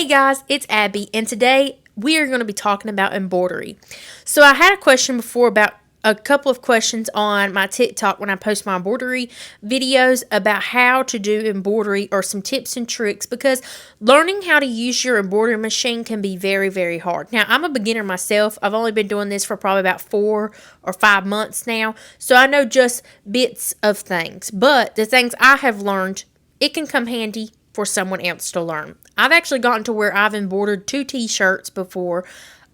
Hey guys, it's Abby, and today we are going to be talking about embroidery. So I had a question before about a couple of questions on my TikTok when I post my embroidery videos about how to do embroidery or some tips and tricks, because learning how to use your embroidery machine can be very, very hard. Now, I'm a beginner myself. I've only been doing this for probably about 4 or 5 months now, so I know just bits of things. But the things I have learned, it can come handy for someone else to learn. I've actually gotten to where I've embroidered 2 t-shirts before,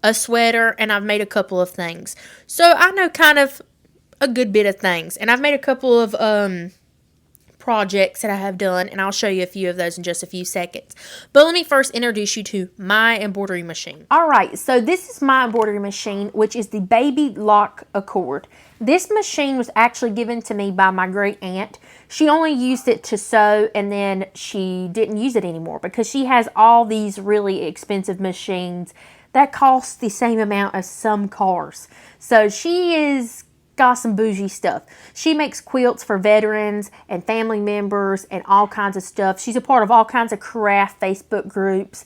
a sweater, and I've made a couple of things. So I know kind of a good bit of things. And I've made a couple of projects that I have done, and I'll show you a few of those in just a few seconds. But let me first introduce you to my embroidery machine. Alright, so this is my embroidery machine, which is the Baby Lock Accord. This machine was actually given to me by my great aunt. She only used it to sew, and then she didn't use it anymore because she has all these really expensive machines that cost the same amount as some cars. So she is got some bougie stuff. She makes quilts for veterans and family members and all kinds of stuff. She's a part of all kinds of craft Facebook groups.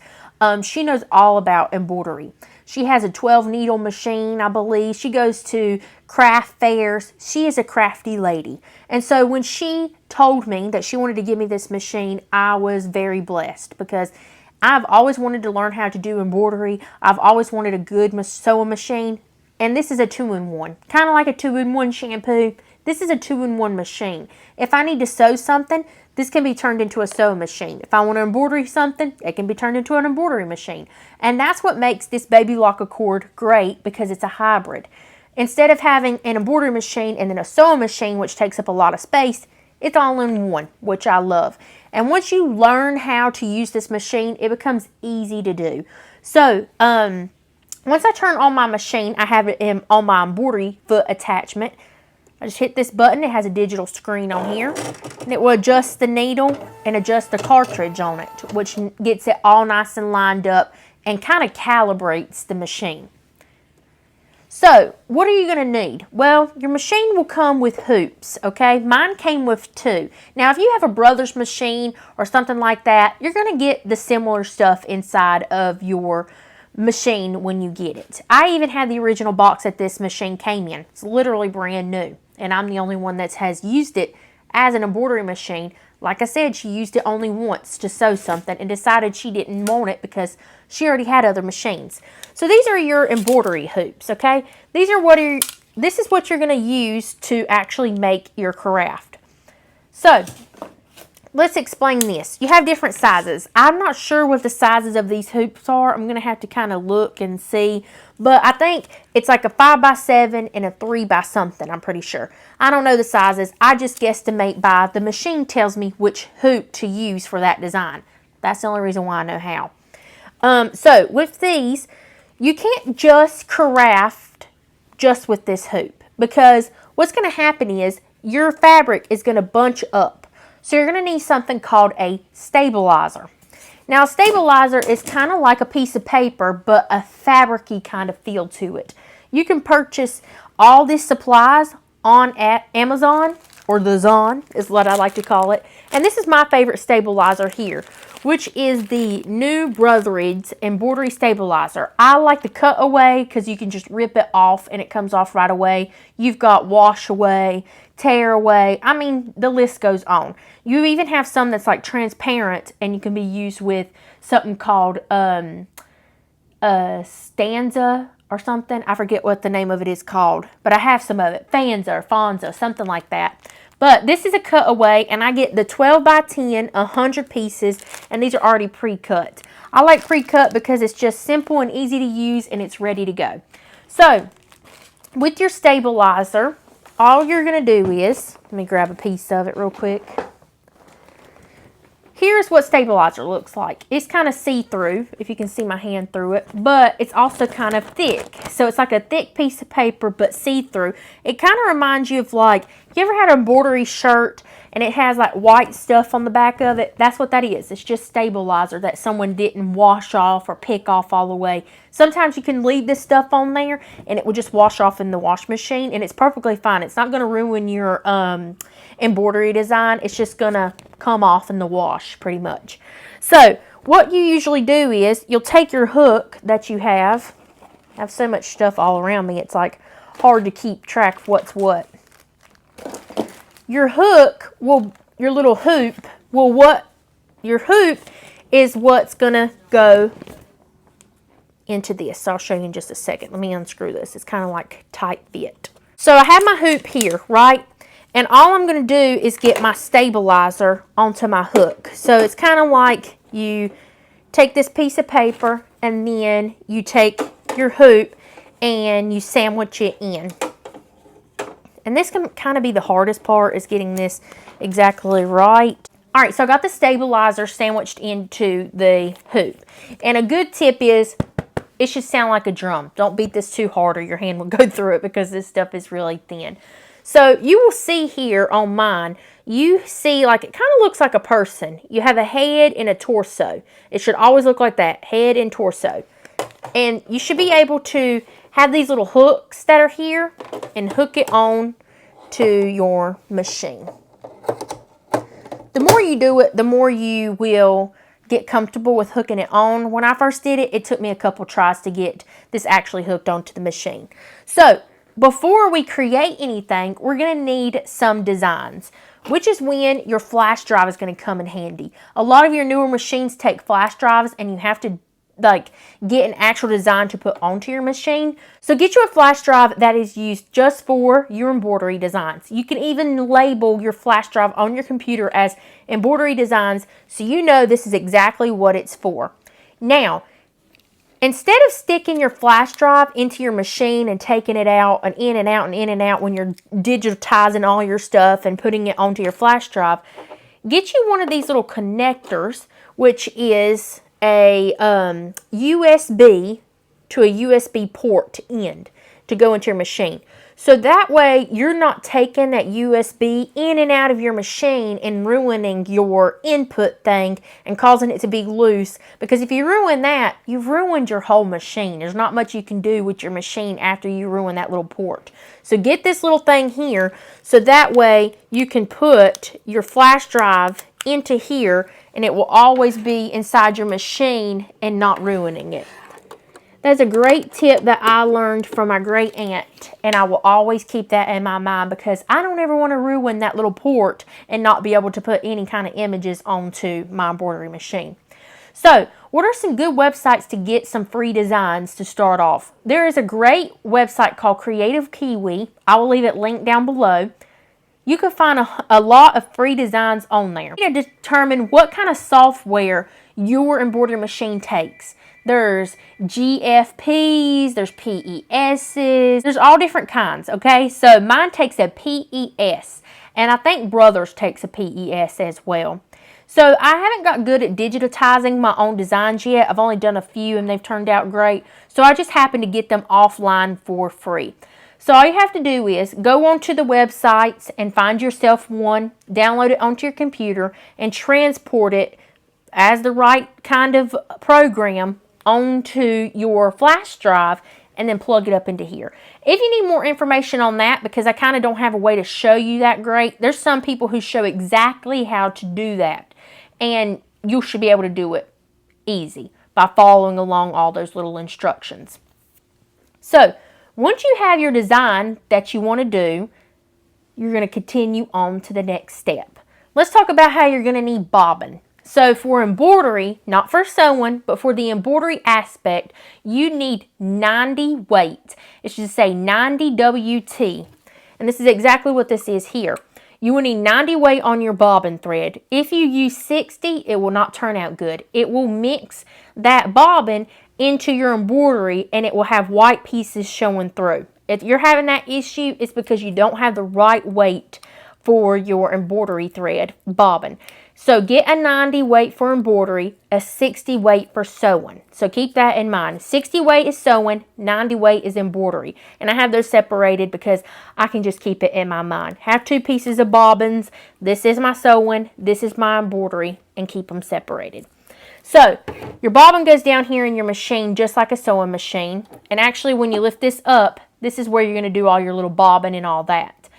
She knows all about embroidery. She has a 12 needle machine, I believe. She goes to craft fairs. She is a crafty lady. And so when she told me that she wanted to give me this machine, I was very blessed because I've always wanted to learn how to do embroidery. I've always wanted a good sewing machine. And this is a 2-in-1. Kind of like a 2-in-1 shampoo. This is a 2-in-1 machine. If I need to sew something, this can be turned into a sewing machine. If I want to embroider something, it can be turned into an embroidery machine. And that's what makes this Baby Lock Accord great, because it's a hybrid. Instead of having an embroidery machine and then a sewing machine, which takes up a lot of space, it's all in one, which I love. And once you learn how to use this machine, it becomes easy to do. So, once I turn on my machine, I have it on my embroidery foot attachment. I just hit this button. It has a digital screen on here, and it will adjust the needle and adjust the cartridge on it, which gets it all nice and lined up and kind of calibrates the machine. So, what are you going to need? Well, your machine will come with hoops, okay? Mine came with 2. Now, if you have a brother's machine or something like that, you're going to get the similar stuff inside of your machine when you get it. I even had the original box that this machine came in. It's literally brand new, and I'm the only one that has used it as an embroidery machine. Like I said, she used it only once to sew something and decided she didn't want it because she already had other machines. So these are your embroidery hoops, okay? This is what you're going to use to actually make your craft. So, let's explain this. You have different sizes. I'm not sure what the sizes of these hoops are. I'm going to have to kind of look and see. But I think it's like a 5x7 and a 3x something, I'm pretty sure. I don't know the sizes. I just guesstimate by the machine tells me which hoop to use for that design. That's the only reason why I know how. So with these, you can't just craft just with this hoop, because what's going to happen is your fabric is going to bunch up. So you're going to need something called a stabilizer. Now, a stabilizer is kind of like a piece of paper, but a fabric-y kind of feel to it. You can purchase all these supplies on Amazon, or the Zon is what I like to call it. And this is my favorite stabilizer here, which is the New Brotheridge Embroidery Stabilizer. I like the cutaway because you can just rip it off and it comes off right away. You've got wash away, tear away. I mean, the list goes on. You even have some that's like transparent, and you can be used with something called stanza or something. I forget what the name of it is called, but I have some of it. Fanza or Fonza, something like that. But this is a cutaway, and I get the 12x10, 100 pieces, and these are already pre-cut. I like pre-cut because it's just simple and easy to use, and it's ready to go. So, with your stabilizer, all you're going to do is, let me grab a piece of it real quick. Here's what stabilizer looks like. It's kind of see-through, if you can see my hand through it, but it's also kind of thick. So it's like a thick piece of paper, but see-through. It kind of reminds you of, like, you ever had an embroidery shirt and it has like white stuff on the back of it? That's what that is. It's just stabilizer that someone didn't wash off or pick off all the way. Sometimes you can leave this stuff on there and it will just wash off in the wash machine, and it's perfectly fine. It's not going to ruin your embroidery design. It's just going to come off in the wash pretty much. So what you usually do is you'll take your hook that you have. I have so much stuff all around me, it's like hard to keep track of what's what. Your hook will, your little hoop will, your hoop is what's gonna go into this. So I'll show you in just a second. Let me unscrew this. It's kind of like tight fit. So I have my hoop here, right? And all I'm going to do is get my stabilizer onto my hook. So it's kind of like you take this piece of paper and then you take your hoop and you sandwich it in. And this can kind of be the hardest part, is getting this exactly right. All right, so I got the stabilizer sandwiched into the hoop. And a good tip is it should sound like a drum. Don't beat this too hard or your hand will go through it, because this stuff is really thin. So you will see here on mine, you see like it kind of looks like a person. You have a head and a torso. It should always look like that, head and torso. And you should be able to have these little hooks that are here and hook it on to your machine. The more you do it, the more you will get comfortable with hooking it on. When I first did it, it took me a couple tries to get this actually hooked onto the machine. So before we create anything, we're going to need some designs, which is when your flash drive is going to come in handy. A lot of your newer machines take flash drives and you have to like get an actual design to put onto your machine. So get you a flash drive that is used just for your embroidery designs. You can even label your flash drive on your computer as embroidery designs, so you know this is exactly what it's for. Now, instead of sticking your flash drive into your machine and taking it out and in and out and in and out when you're digitizing all your stuff and putting it onto your flash drive, get you one of these little connectors, which is a USB to a USB port end to go into your machine. So that way you're not taking that USB in and out of your machine and ruining your input thing and causing it to be loose. Because if you ruin that, you've ruined your whole machine. There's not much you can do with your machine after you ruin that little port. So get this little thing here so that way you can put your flash drive into here and it will always be inside your machine and not ruining it. That's a great tip that I learned from my great aunt, and I will always keep that in my mind because I don't ever want to ruin that little port and not be able to put any kind of images onto my embroidery machine. So, what are some good websites to get some free designs to start off? There is a great website called Creative Kiwi. I will leave it linked down below. You can find a lot of free designs on there. You need to determine what kind of software your embroidery machine takes. There's GFPs, there's PESs, there's all different kinds, okay? So mine takes a PES, and I think Brothers takes a PES as well. So I haven't got good at digitizing my own designs yet. I've only done a few and they've turned out great. So I just happened to get them offline for free. So all you have to do is go onto the websites and find yourself one, download it onto your computer, and transport it as the right kind of program onto your flash drive and then plug it up into here. If you need more information on that, because I kind of don't have a way to show you that great, there's some people who show exactly how to do that. And you should be able to do it easy by following along all those little instructions. So, once you have your design that you want to do, you're going to continue on to the next step. Let's talk about how you're going to need bobbin. So for embroidery, not for sewing, but for the embroidery aspect, you need 90 weight. It should say 90 WT. And this is exactly what this is here. You will need 90 weight on your bobbin thread. If you use 60, it will not turn out good. It will mix that bobbin into your embroidery and it will have white pieces showing through. If you're having that issue, it's because you don't have the right weight for your embroidery thread bobbin. So get a 90 weight for embroidery, a 60 weight for sewing. So keep that in mind. 60 weight is sewing, 90 weight is embroidery. And I have those separated because I can just keep it in my mind. Have two pieces of bobbins. This is my sewing, this is my embroidery, and keep them separated. So your bobbin goes down here in your machine just like a sewing machine. And actually when you lift this up, this is where you're going to do all your little bobbin and all that.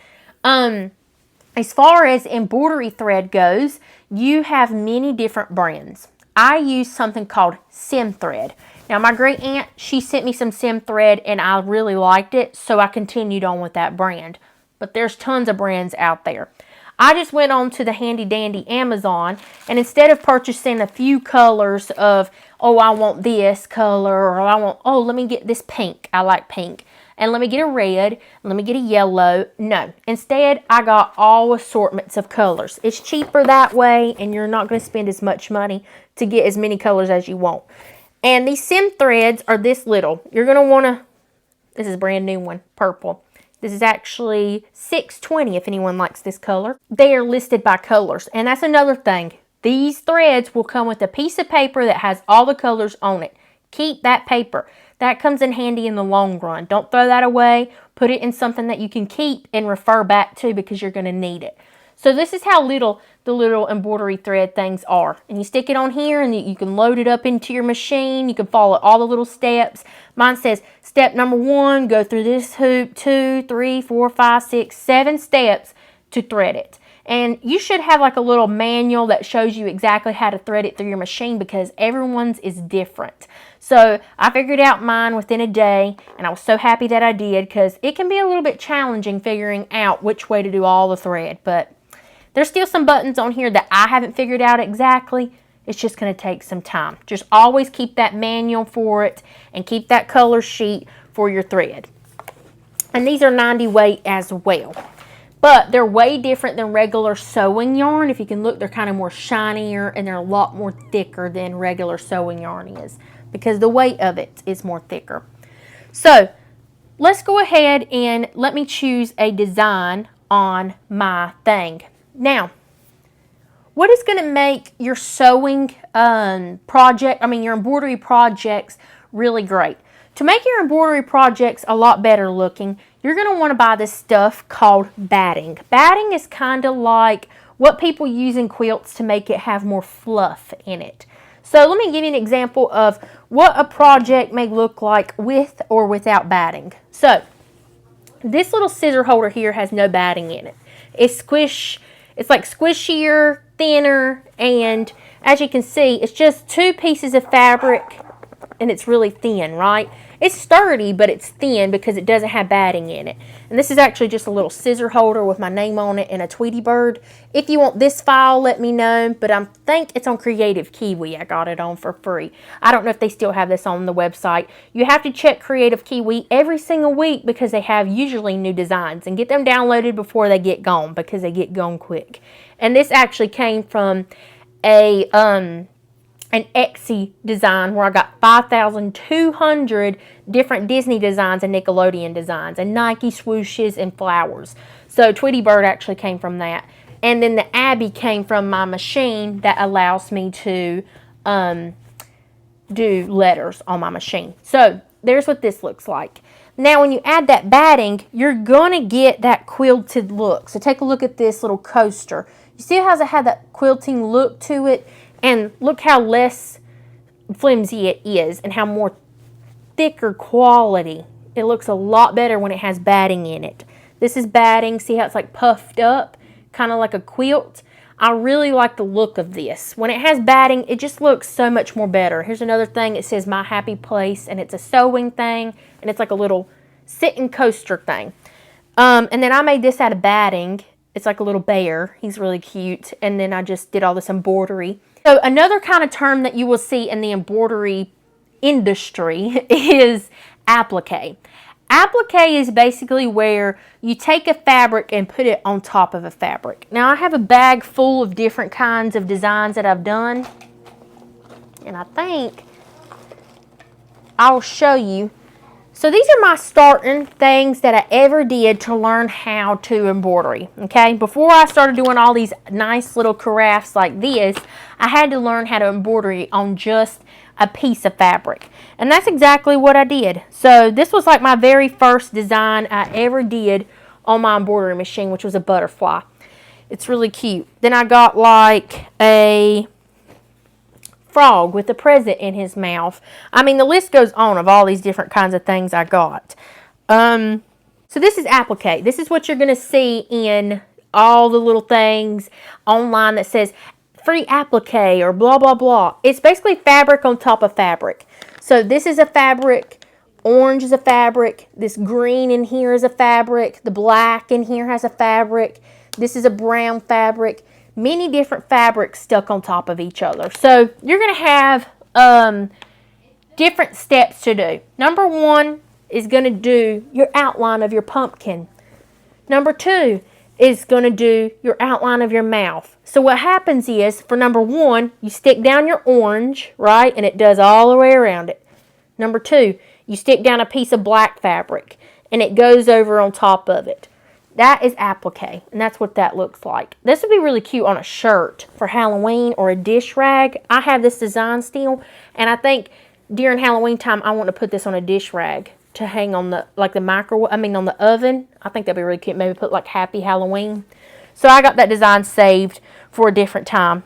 As far as embroidery thread goes, you have many different brands. I use something called Sim Thread. Now, my great aunt, she sent me some Sim Thread, and I really liked it, so I continued on with that brand. But there's tons of brands out there. I just went on to the handy dandy Amazon, and instead of purchasing a few colors of, oh, I want this color, or I want, oh, let me get this pink. I like pink. And let me get a red, let me get a yellow. No. Instead, I got all assortments of colors. It's cheaper that way, and you're not going to spend as much money to get as many colors as you want. And these Sim threads are this little. You're going to want to, this is a brand new one, purple. This is actually $6.20 if anyone likes this color. They are listed by colors. And that's another thing. These threads will come with a piece of paper that has all the colors on it. Keep that paper. That comes in handy in the long run. Don't throw that away. Put it in something that you can keep and refer back to because you're going to need it. So this is how little the little embroidery thread things are. And you stick it on here and you can load it up into your machine. You can follow all the little steps. Mine says step number 1, go through this hoop, 2, 3, 4, 5, 6, 7 steps to thread it. And you should have like a little manual that shows you exactly how to thread it through your machine because everyone's is different. So I figured out mine within a day, and I was so happy that I did because it can be a little bit challenging figuring out which way to do all the thread. But there's still some buttons on here that I haven't figured out exactly. It's just going to take some time. Just always keep that manual for it and keep that color sheet for your thread. And these are 90 weight as well. But they're way different than regular sewing yarn. If you can look, they're kind of more shinier and they're a lot more thicker than regular sewing yarn is because the weight of it is more thicker. So let's go ahead and let me choose a design on my thing. Now, what is going to make your sewing your embroidery projects really great? To make your embroidery projects a lot better looking, you're going to want to buy this stuff called batting. Batting is kind of like what people use in quilts to make it have more fluff in it. So let me give you an example of what a project may look like with or without batting. So this little scissor holder here has no batting in it. It's like squishier, thinner, and as you can see, it's just 2 pieces of fabric and it's really thin, right? It's sturdy, but it's thin because it doesn't have batting in it. And this is actually just a little scissor holder with my name on it and a Tweety bird. If you want this file, let me know, but I think it's on Creative Kiwi. I got it on for free. I don't know if they still have this on the website. You have to check Creative Kiwi every single week because they have usually new designs, and get them downloaded before they get gone because they get gone quick. And this actually came from an Etsy design where I got 5,200 different Disney designs and Nickelodeon designs and Nike swooshes and flowers. So Tweety Bird actually came from that. And then the Abby came from my machine that allows me to do letters on my machine. So there's what this looks like. Now when you add that batting, you're going to get that quilted look. So take a look at this little coaster. You see how it had that quilting look to it? And look how less flimsy it is and how more thicker quality. It looks a lot better when it has batting in it. This is batting. See how it's like puffed up, kind of like a quilt? I really like the look of this. When it has batting, it just looks so much more better. Here's another thing. It says My Happy Place, and it's a sewing thing, and it's like a little sitting coaster thing. And then I made this out of batting. It's like a little bear. He's really cute. And then I just did all this embroidery. So another kind of term that you will see in the embroidery industry is applique. Applique is basically where you take a fabric and put it on top of a fabric. Now I have a bag full of different kinds of designs that I've done. And I think I'll show you. So these are my starting things that I ever did to learn how to embroidery, okay? Before I started doing all these nice little carafes like this, I had to learn how to embroidery on just a piece of fabric. And that's exactly what I did. So this was like my very first design I ever did on my embroidery machine, which was a butterfly. It's really cute. Then I got like a frog with a present in his mouth. I mean, the list goes on of all these different kinds of things I got. So this is applique. This is what you're going to see in all the little things online that says free applique or blah, blah, blah. It's basically fabric on top of fabric. So this is a fabric. Orange is a fabric. This green in here is a fabric. The black in here has a fabric. This is a brown fabric. Many different fabrics stuck on top of each other. So you're going to have different steps to do. Number one is going to do your outline of your pumpkin. Number two is going to do your outline of your mouth. So what happens is, for number one, you stick down your orange, right? And it does all the way around it. Number two, you stick down a piece of black fabric and it goes over on top of it. That is applique, and that's what that looks like. This would be really cute on a shirt for Halloween or a dish rag. I have this design still, and I think during Halloween time, I want to put this on a dish rag to hang on the, like the microwave, on the oven. I think that'd be really cute. Maybe put like Happy Halloween. So I got that design saved for a different time.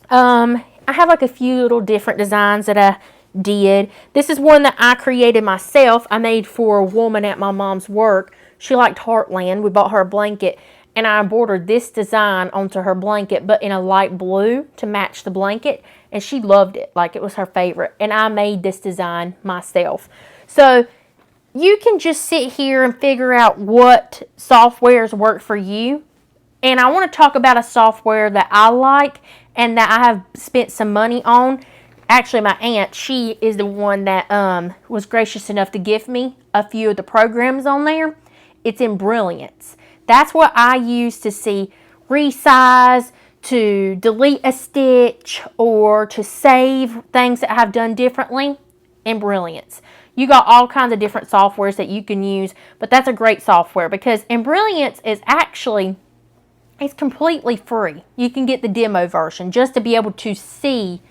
I have like a few little different designs that I did. This is one that I created myself. I made for a woman at my mom's work. She liked Heartland. We bought her a blanket, and I embroidered this design onto her blanket, but in a light blue to match the blanket, and she loved it. Like, it was her favorite, and I made this design myself. So you can just sit here and figure out what softwares work for you. And I want to talk about a software that I like and that I have spent some money on. Actually, my aunt, she is the one that was gracious enough to give me a few of the programs on there. It's Embroidery. That's what I use to see resize, to delete a stitch, or to save things that I've done differently. Embroidery. You got all kinds of different softwares that you can use, but that's a great software because Embroidery is actually, it's completely free. You can get the demo version just to be able to see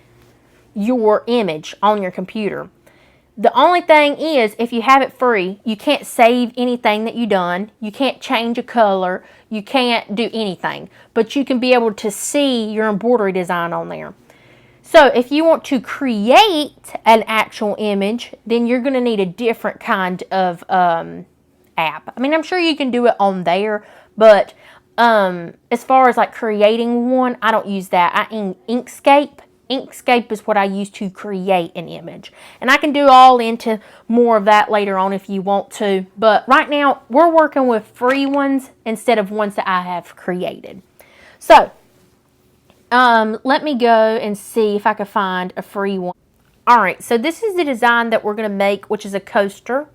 your image on your computer. The only thing is, if you have it free, you can't save anything that you've done. You can't change a color. You can't do anything. But you can be able to see your embroidery design on there. So if you want to create an actual image, then you're going to need a different kind of app. I mean, I'm sure you can do it on there, but as far as like creating one, I don't use that. I Inkscape. Inkscape is what I use to create an image. And I can do all into more of that later on if you want to. But right now, we're working with free ones instead of ones that I have created. So, let me go and see if I can find a free one. Alright, so this is the design that we're going to make, which is a coaster.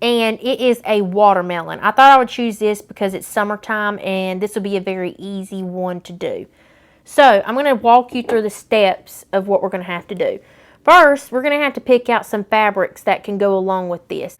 And it is a watermelon. I thought I would choose this because it's summertime and this will be a very easy one to do. So, I'm going to walk you through the steps of what we're going to have to do. First, we're going to have to pick out some fabrics that can go along with this.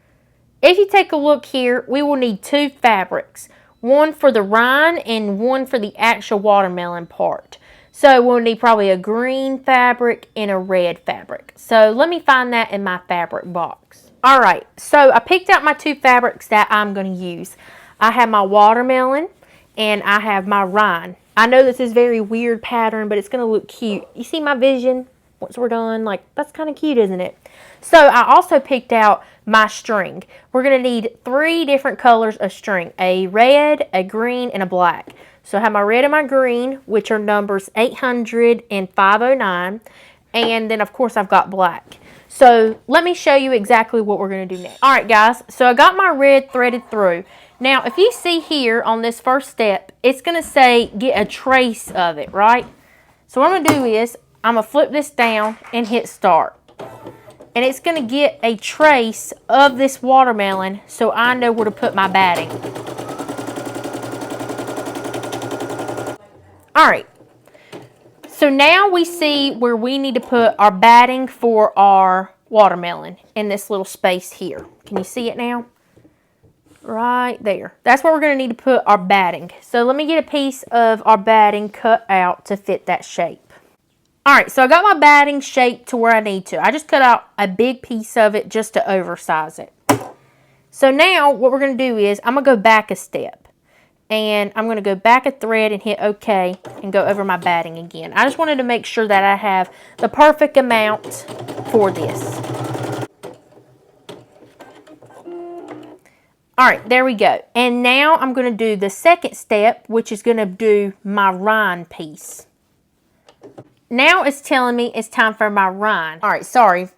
If you take a look here, we will need two fabrics. One for the rind and one for the actual watermelon part. So, we'll need probably a green fabric and a red fabric. So, let me find that in my fabric box. Alright, so I picked out my two fabrics that I'm going to use. I have my watermelon and I have my rind. I know this is a very weird pattern, but it's going to look cute. You see my vision once we're done? Like, that's kind of cute, isn't it? So, I also picked out my string. We're going to need 3 different colors of string. A red, a green, and a black. So, I have my red and my green, which are numbers 800 and 509. And then, of course, I've got black. So, let me show you exactly what we're going to do next. Alright, guys. So, I got my red threaded through. Now, if you see here on this first step, it's going to say get a trace of it, right? So what I'm going to do is, I'm going to flip this down and hit start. And it's going to get a trace of this watermelon so I know where to put my batting. Alright, so now we see where we need to put our batting for our watermelon in this little space here. Can you see it now? Right there. That's where we're going to need to put our batting. So let me get a piece of our batting cut out to fit that shape. Alright, so I got my batting shaped to where I need to. I just cut out a big piece of it just to oversize it. So now what we're going to do is I'm going to go back a step. And I'm going to go back a thread and hit OK and go over my batting again. I just wanted to make sure that I have the perfect amount for this. Alright, there we go. And now I'm going to do the second step, which is going to do my rind piece. now it's telling me it's time for my rind. All right, sorry.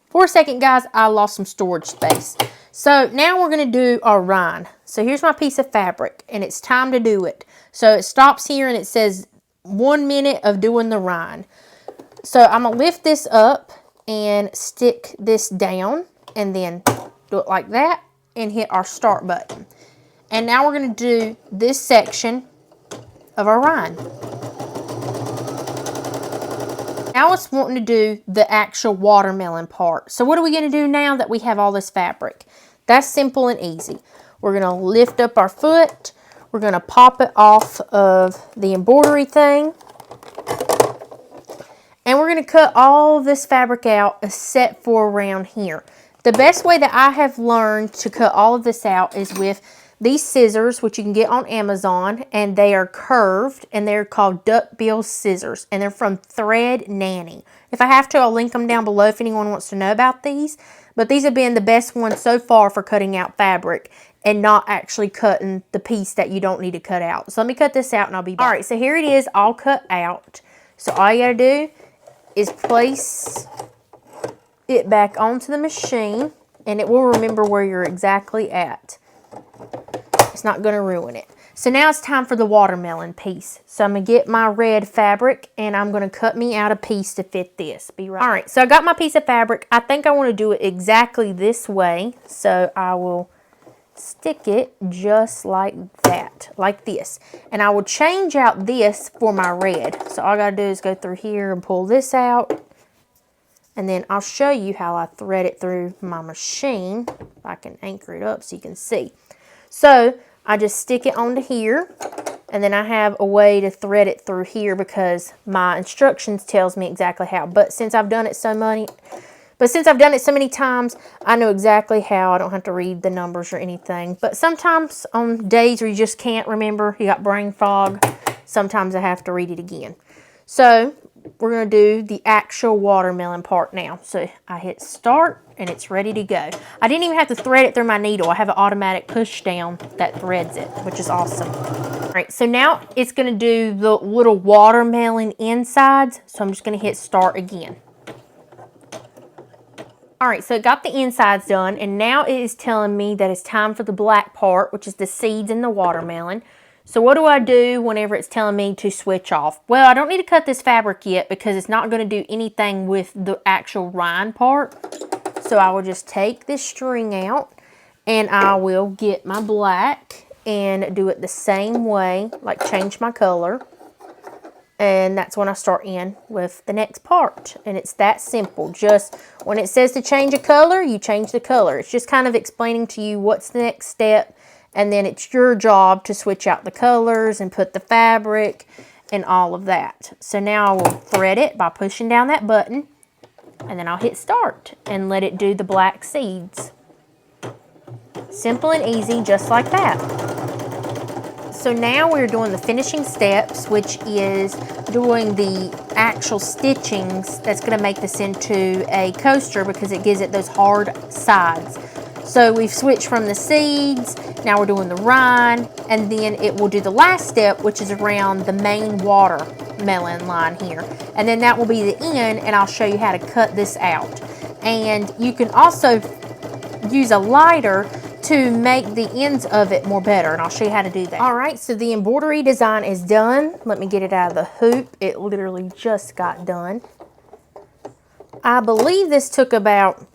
For a second, guys, I lost some storage space. So now we're going to do our rind. So here's my piece of fabric, and it's time to do it. So it stops here, and it says 1 minute of doing the rind. So I'm going to lift this up and stick this down, and then do it like that, and hit our start button. And now we're going to do this section of our rind. Now it's wanting to do the actual watermelon part. So what are we going to do now that we have all this fabric? That's simple and easy. We're going to lift up our foot. We're going to pop it off of the embroidery thing. And we're going to cut all this fabric out except for around here. The best way that I have learned to cut all of this out is with these scissors, which you can get on Amazon, and they are curved, and they're called duckbill scissors, and they're from Thread Nanny. If I have to, I'll link them down below if anyone wants to know about these, but these have been the best ones so far for cutting out fabric and not actually cutting the piece that you don't need to cut out. So let me cut this out and I'll be back. All right, so here it is all cut out. So all you gotta do is place it back onto the machine, and it will remember where you're exactly at. It's not going to ruin it. So now it's time for the watermelon piece. So I'm going to get my red fabric, and I'm going to cut me out a piece to fit this. Be right. All right, so I got my piece of fabric. I think I want to do it exactly this way. So I will stick it just like that, like this. And I will change out this for my red. So all I got to do is go through here and pull this out. And then I'll show you how I thread it through my machine. If I can anchor it up so you can see. So I just stick it onto here, and then I have a way to thread it through here because my instructions tells me exactly how. But since I've done it so many times, I know exactly how. I don't have to read the numbers or anything. But sometimes on days where you just can't remember, you got brain fog, sometimes I have to read it again. So we're going to do the actual watermelon part now. So I hit start and it's ready to go. I didn't even have to thread it through my needle. I have an automatic push down that threads it, which is awesome. All right, so now it's going to do the little watermelon insides. So I'm just going to hit start again. All right, so it got the insides done, and now it is telling me that it's time for the black part, which is the seeds in the watermelon. So what do I do whenever it's telling me to switch off? Well, I don't need to cut this fabric yet because it's not going to do anything with the actual rind part. So I will just take this string out, and I will get my black and do it the same way, like change my color. And that's when I start in with the next part. And it's that simple. Just when it says to change a color, you change the color. It's just kind of explaining to you what's the next step. And then it's your job to switch out the colors and put the fabric and all of that. So now I will thread it by pushing down that button. And then I'll hit start and let it do the black seeds. Simple and easy, just like that. So now we're doing the finishing steps, which is doing the actual stitchings that's going to make this into a coaster because it gives it those hard sides. So we've switched from the seeds, now we're doing the rind, and then it will do the last step, which is around the main watermelon line here. And then that will be the end, and I'll show you how to cut this out. And you can also use a lighter to make the ends of it more better, and I'll show you how to do that. All right, so the embroidery design is done. Let me get it out of the hoop. It literally just got done. I believe this took about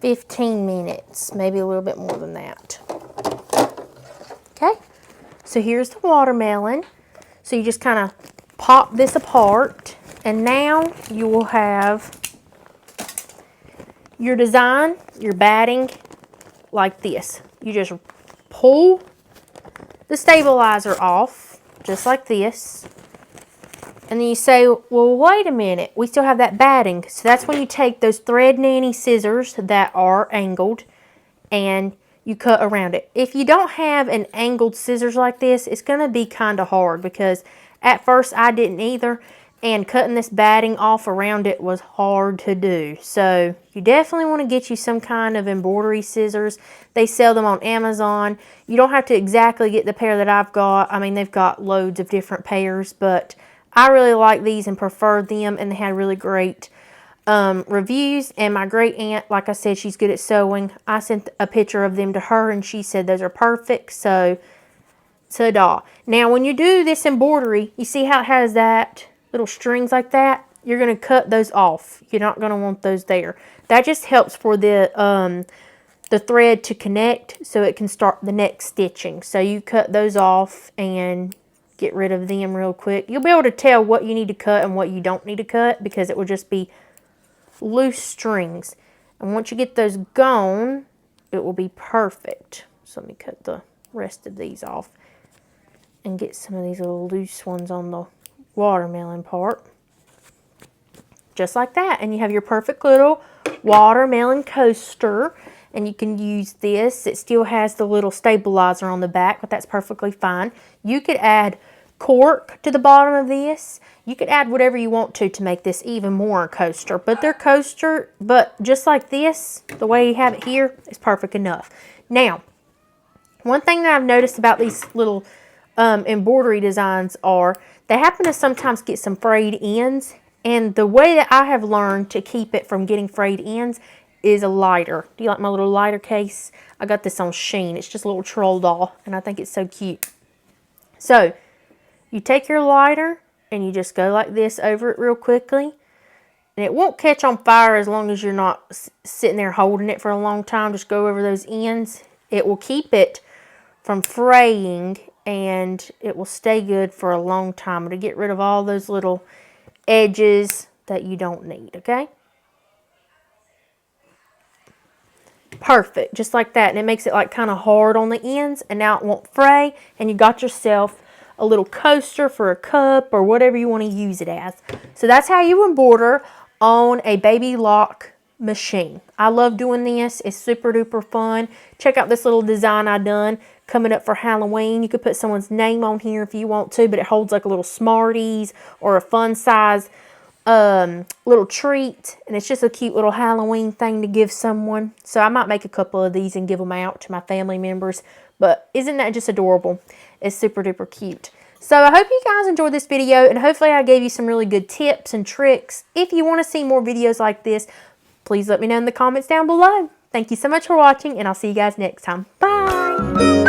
15 minutes, maybe a little bit more than that. Okay, so here's the watermelon. So you just kind of pop this apart, and now you will have your design, your batting, like this. You just pull the stabilizer off, just like this. And then you say, well, wait a minute, we still have that batting. So that's when you take those Thread Nanny scissors that are angled and you cut around it. If you don't have an angled scissors like this, it's going to be kind of hard because at first I didn't either. And cutting this batting off around it was hard to do. So you definitely want to get you some kind of embroidery scissors. They sell them on Amazon. You don't have to exactly get the pair that I've got. I mean, they've got loads of different pairs, but I really like these and prefer them, and they had really great reviews. And my great aunt, like I said, she's good at sewing. I sent a picture of them to her, and she said those are perfect. So, ta-da. Now, when you do this embroidery, you see how it has that little strings like that? You're going to cut those off. You're not going to want those there. That just helps for the thread to connect so it can start the next stitching. So you cut those off and get rid of them real quick. You'll be able to tell what you need to cut and what you don't need to cut because it will just be loose strings. And once you get those gone, it will be perfect. So let me cut the rest of these off and get some of these little loose ones on the watermelon part. Just like that. And you have your perfect little watermelon coaster. And you can use this. It still has the little stabilizer on the back, but that's perfectly fine. You could add cork to the bottom of this. You could add whatever you want to make this even more a coaster. But their coaster, but just like this, the way you have it here, is perfect enough. Now, one thing that I've noticed about these little embroidery designs are they happen to sometimes get some frayed ends. And the way that I have learned to keep it from getting frayed ends is a lighter. Do you like my little lighter case? I got this on Shein. It's just a little troll doll, and I think it's so cute. So, you take your lighter, and you just go like this over it real quickly. And it won't catch on fire as long as you're not sitting there holding it for a long time. Just go over those ends. It will keep it from fraying, and it will stay good for a long time. It'll get rid of all those little edges that you don't need, okay? Perfect, just like that. And it makes it like kind of hard on the ends, and now it won't fray, and you got yourself a little coaster for a cup or whatever you want to use it as. So that's how you embroider on a baby lock machine. I love doing this. It's super duper fun. Check out this little design I done coming up for Halloween. You could put someone's name on here if you want to, but it holds like a little Smarties or a fun size little treat, and it's just a cute little Halloween thing to give someone. So I might make a couple of these and give them out to my family members, but isn't that just adorable? It's super duper cute. So I hope you guys enjoyed this video, and hopefully I gave you some really good tips and tricks. If you want to see more videos like this, please let me know in the comments down below. Thank you so much for watching, and I'll see you guys next time. Bye!